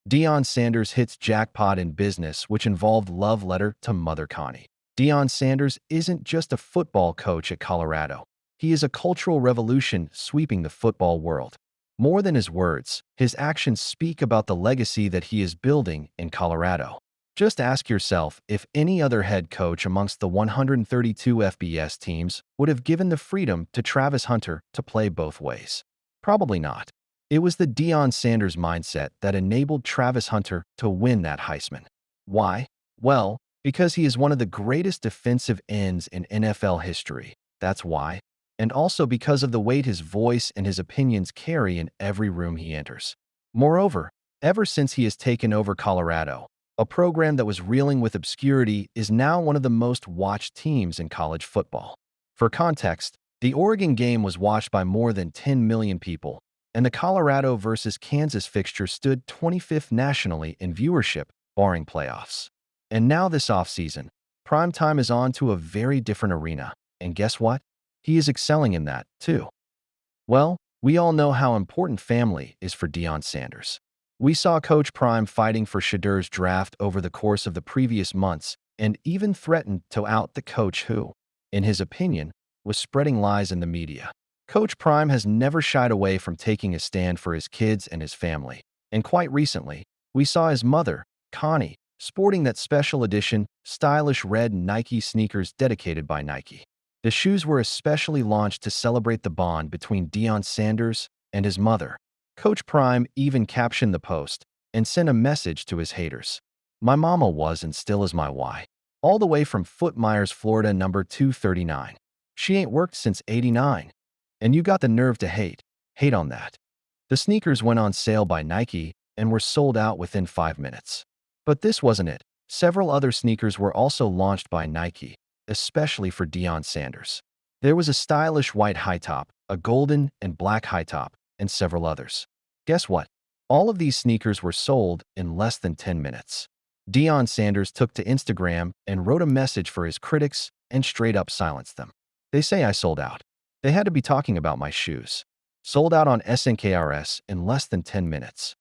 Deion Sanders hits jackpot in business, which involved love letter to Mother Connie. Deion Sanders isn't just a football coach at Colorado. He is a cultural revolution sweeping the football world. More than his words, his actions speak about the legacy that he is building in Colorado. Just ask yourself if any other head coach amongst the 132 FBS teams would have given the freedom to Travis Hunter to play both ways. Probably not. It was the Deion Sanders mindset that enabled Travis Hunter to win that Heisman. Why? Well, because he is one of the greatest defensive ends in NFL history. That's why. And also because of the weight his voice and his opinions carry in every room he enters. Moreover, ever since he has taken over Colorado, a program that was reeling with obscurity is now one of the most watched teams in college football. For context, the Oregon game was watched by more than 10 million people, and the Colorado versus Kansas fixture stood 25th nationally in viewership, barring playoffs. And now this offseason, primetime is on to a very different arena, and guess what? He is excelling in that, too. Well, we all know how important family is for Deion Sanders. We saw Coach Prime fighting for Shedeur's draft over the course of the previous months and even threatened to out the coach who, in his opinion, was spreading lies in the media. Coach Prime has never shied away from taking a stand for his kids and his family. And quite recently, we saw his mother, Connie, sporting that special edition, stylish red Nike sneakers dedicated by Nike. The shoes were especially launched to celebrate the bond between Deion Sanders and his mother. Coach Prime even captioned the post and sent a message to his haters. My mama was and still is my why. All the way from Fort Myers, Florida, number 239. She ain't worked since '89. And you got the nerve to hate. Hate on that. The sneakers went on sale by Nike and were sold out within 5 minutes. But this wasn't it. Several other sneakers were also launched by Nike, especially for Deion Sanders. There was a stylish white high top, a golden and black high top, and several others. Guess what? All of these sneakers were sold in less than 10 minutes. Deion Sanders took to Instagram and wrote a message for his critics and straight up silenced them. They say I sold out. They had to be talking about my shoes. Sold out on SNKRS in less than 10 minutes.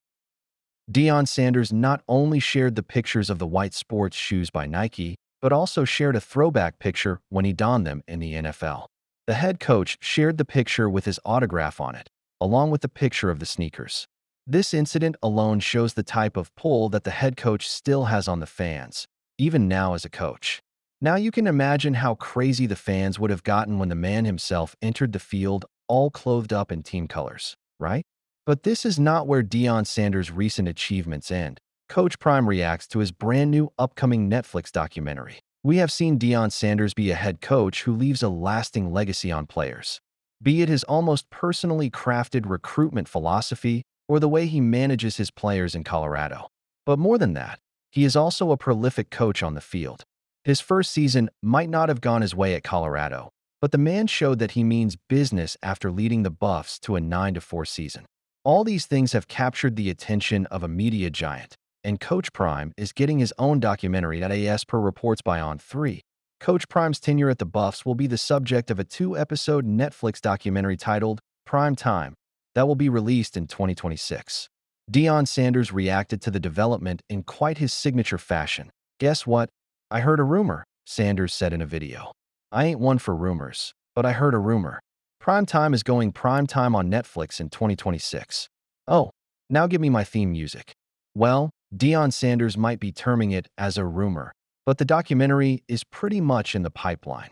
Deion Sanders not only shared the pictures of the white sports shoes by Nike, but also shared a throwback picture when he donned them in the NFL. The head coach shared the picture with his autograph on it, along with the picture of the sneakers. This incident alone shows the type of pull that the head coach still has on the fans, even now as a coach. Now you can imagine how crazy the fans would have gotten when the man himself entered the field all clothed up in team colors, right? But this is not where Deion Sanders' recent achievements end. Coach Prime reacts to his brand new upcoming Netflix documentary. We have seen Deion Sanders be a head coach who leaves a lasting legacy on players, be it his almost personally crafted recruitment philosophy or the way he manages his players in Colorado. But more than that, he is also a prolific coach on the field. His first season might not have gone his way at Colorado, but the man showed that he means business after leading the Buffs to a 9-4 season. All these things have captured the attention of a media giant, and Coach Prime is getting his own documentary as per reports by On3. Coach Prime's tenure at the Buffs will be the subject of a 2-episode Netflix documentary titled Prime Time that will be released in 2026. Deion Sanders reacted to the development in quite his signature fashion. Guess what? I heard a rumor, Sanders said in a video. I ain't one for rumors, but I heard a rumor. Prime Time is going prime time on Netflix in 2026. Oh, now give me my theme music. Well, Deion Sanders might be terming it as a rumor, but the documentary is pretty much in the pipeline.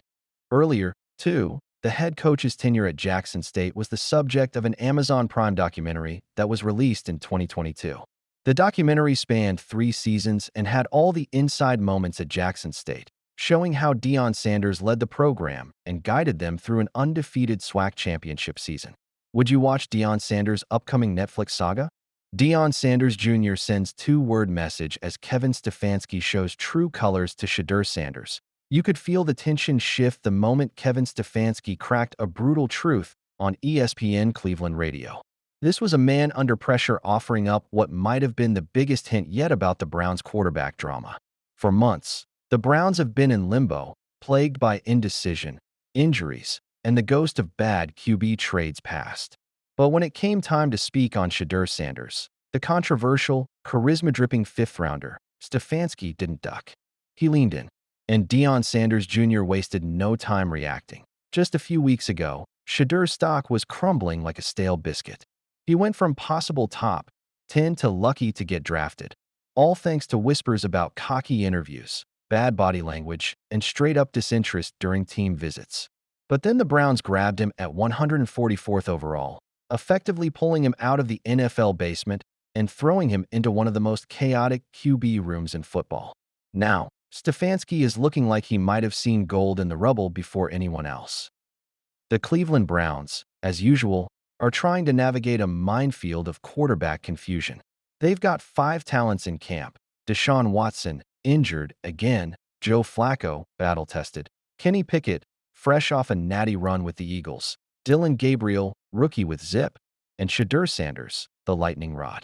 Earlier, too, the head coach's tenure at Jackson State was the subject of an Amazon Prime documentary that was released in 2022. The documentary spanned 3 seasons and had all the inside moments at Jackson State, showing how Deion Sanders led the program and guided them through an undefeated SWAC championship season. Would you watch Deion Sanders' upcoming Netflix saga? Deion Sanders Jr. sends 2-word message as Kevin Stefanski shows true colors to Shedeur Sanders. You could feel the tension shift the moment Kevin Stefanski cracked a brutal truth on ESPN Cleveland radio. This was a man under pressure offering up what might have been the biggest hint yet about the Browns' quarterback drama. For months, the Browns have been in limbo, plagued by indecision, injuries, and the ghost of bad QB trades past. But when it came time to speak on Shedeur Sanders, The controversial, charisma-dripping fifth-rounder, Stefanski didn't duck. He leaned in, and Deion Sanders Jr. wasted no time reacting. Just a few weeks ago, Shedeur's stock was crumbling like a stale biscuit. He went from possible top 10 to lucky to get drafted, all thanks to whispers about cocky interviews, bad body language, and straight-up disinterest during team visits. But then the Browns grabbed him at 144th overall, effectively pulling him out of the NFL basement and throwing him into one of the most chaotic QB rooms in football. Now, Stefanski is looking like he might have seen gold in the rubble before anyone else. The Cleveland Browns, as usual, are trying to navigate a minefield of quarterback confusion. They've got 5 talents in camp: Deshaun Watson, injured again; Joe Flacco, battle-tested; Kenny Pickett, fresh off a natty run with the Eagles; Dylan Gabriel, rookie with zip; and Shedeur Sanders, the lightning rod.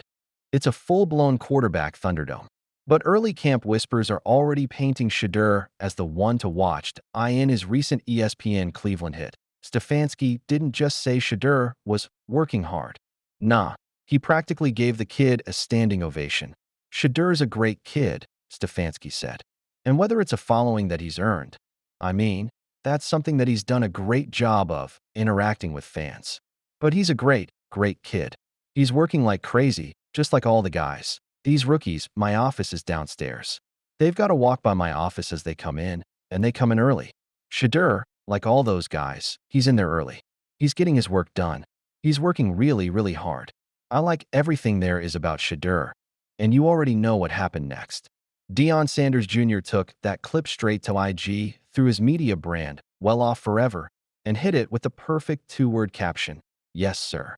It's a full-blown quarterback Thunderdome. But early camp whispers are already painting Shedeur as the one to watch. In his recent ESPN Cleveland hit, Stefanski didn't just say Shedeur was working hard. Nah, he practically gave the kid a standing ovation. "Shedeur's a great kid," Stefanski said. "And whether it's a following that he's earned, I mean, that's something that he's done a great job of, interacting with fans. But he's a great, great kid. He's working like crazy, just like all the guys. These rookies, my office is downstairs. They've got to walk by my office as they come in, and they come in early. Shedeur, like all those guys, he's in there early. He's getting his work done. He's working really, really hard. I like everything there is about Shedeur. And you already know what happened next." Deion Sanders Jr. took that clip straight to IG through his media brand, Well Off Forever, and hit it with the perfect 2-word caption: "Yes, sir."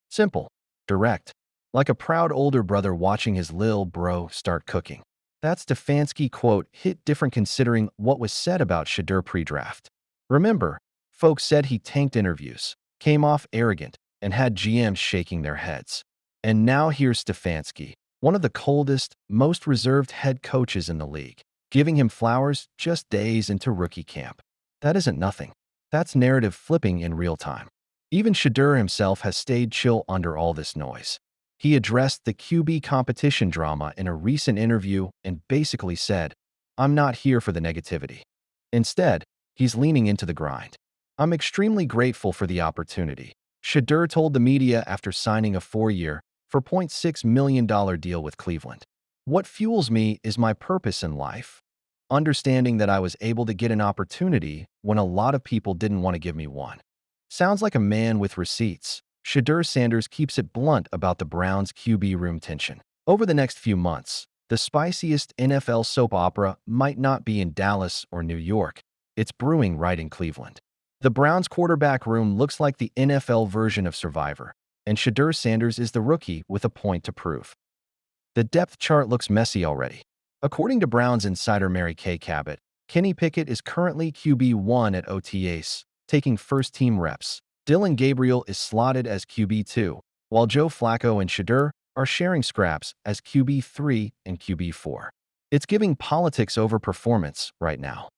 Simple, direct, like a proud older brother watching his lil bro start cooking. That Stefanski quote hit different considering what was said about Shedeur pre-draft. Remember, folks said he tanked interviews, came off arrogant, and had GMs shaking their heads. And now here's Stefanski, one of the coldest, most reserved head coaches in the league, giving him flowers just days into rookie camp. That isn't nothing. That's narrative flipping in real time. Even Shedeur himself has stayed chill under all this noise. He addressed the QB competition drama in a recent interview and basically said, "I'm not here for the negativity." Instead, he's leaning into the grind. "I'm extremely grateful for the opportunity," Shedeur told the media after signing a 4-year, $4.6 million deal with Cleveland. "What fuels me is my purpose in life. Understanding that I was able to get an opportunity when a lot of people didn't want to give me one." Sounds like a man with receipts. Shedeur Sanders keeps it blunt about the Browns' QB room tension. Over the next few months, the spiciest NFL soap opera might not be in Dallas or New York. It's brewing right in Cleveland. The Browns' quarterback room looks like the NFL version of Survivor, and Shedeur Sanders is the rookie with a point to prove. The depth chart looks messy already. According to Browns insider Mary Kay Cabot, Kenny Pickett is currently QB1 at OTAs, taking first-team reps. Dylan Gabriel is slotted as QB2, while Joe Flacco and Shedeur are sharing scraps as QB3 and QB4. It's giving politics over performance right now.